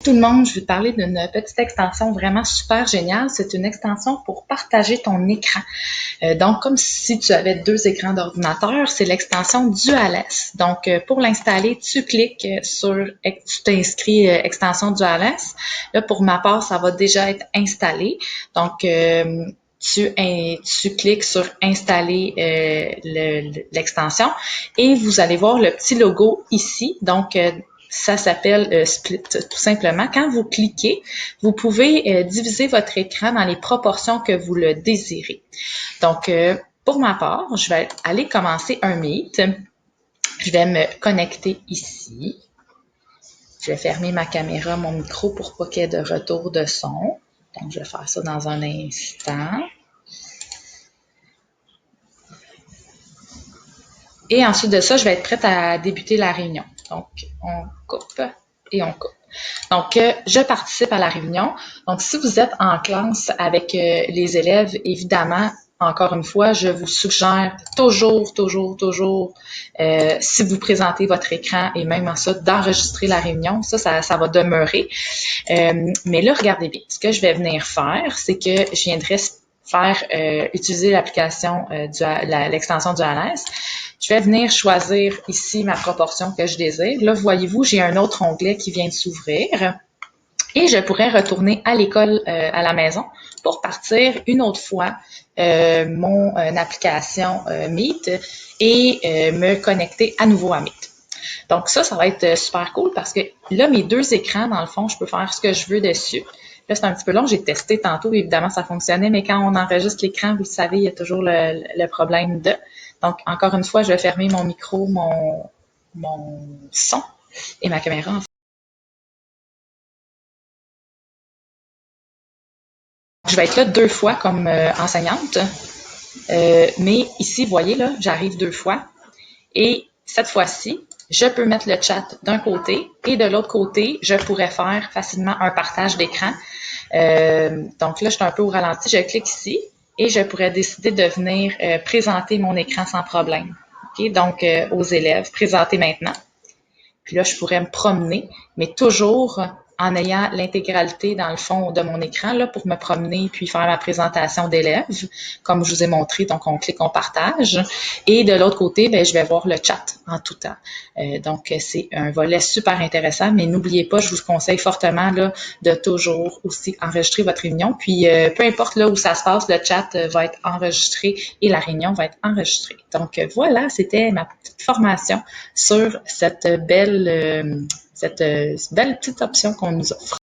Tout le monde, je vais te parler d'une petite extension vraiment super géniale. C'est une extension pour partager ton écran. Donc, comme si tu avais deux écrans d'ordinateur, c'est l'extension DualS. Donc, pour l'installer, tu cliques tu t'inscris extension DualS. Là, pour ma part, ça va déjà être installé. Donc, tu cliques sur installer l'extension et vous allez voir le petit logo ici. Donc, ça s'appelle Split, tout simplement. Quand vous cliquez, vous pouvez diviser votre écran dans les proportions que vous le désirez. Donc, pour ma part, je vais aller commencer un Meet. Je vais me connecter ici. Je vais fermer ma caméra, mon micro pour pas qu'il y ait de retour de son. Donc, je vais faire ça dans un instant. Et ensuite de ça, je vais être prête à débuter la réunion. Donc, on coupe et on coupe. Donc, je participe à la réunion. Donc, si vous êtes en classe avec les élèves, évidemment, encore une fois, je vous suggère toujours, si vous présentez votre écran et même en ça, d'enregistrer la réunion. Ça va demeurer. Mais là, regardez bien. Ce que je vais venir faire, c'est que je viendrai utiliser l'application l'extension du ALS. Je vais venir choisir ici ma proportion que je désire. Là, voyez-vous, j'ai un autre onglet qui vient de s'ouvrir et je pourrais retourner à l'école, à la maison pour partir une autre fois mon application Meet et me connecter à nouveau à Meet. Donc ça va être super cool parce que là, mes deux écrans, dans le fond, je peux faire ce que je veux dessus. Là, c'est un petit peu long. J'ai testé tantôt. Évidemment, ça fonctionnait, mais quand on enregistre l'écran, vous le savez, il y a toujours le problème de. Donc, encore une fois, je vais fermer mon micro, mon son et ma caméra. Je vais être là deux fois comme enseignante. Mais ici, vous voyez, là, j'arrive deux fois. Et cette fois-ci, je peux mettre le chat d'un côté et de l'autre côté, je pourrais faire facilement un partage d'écran. Donc là, je suis un peu au ralenti. Je clique ici et je pourrais décider de venir présenter mon écran sans problème. Okay? Donc, aux élèves, présenter maintenant. Puis là, je pourrais me promener, mais toujours en ayant l'intégralité dans le fond de mon écran là, pour me promener puis faire ma présentation d'élèves, comme je vous ai montré. Donc, on clique, on partage. Et de l'autre côté, bien, je vais voir le chat en tout temps. Donc, c'est un volet super intéressant, mais n'oubliez pas, je vous conseille fortement là, de toujours aussi enregistrer votre réunion. Puis, peu importe là où ça se passe, le chat va être enregistré et la réunion va être enregistrée. Donc, voilà, c'était ma petite formation sur cette belle petite option qu'on nous offre.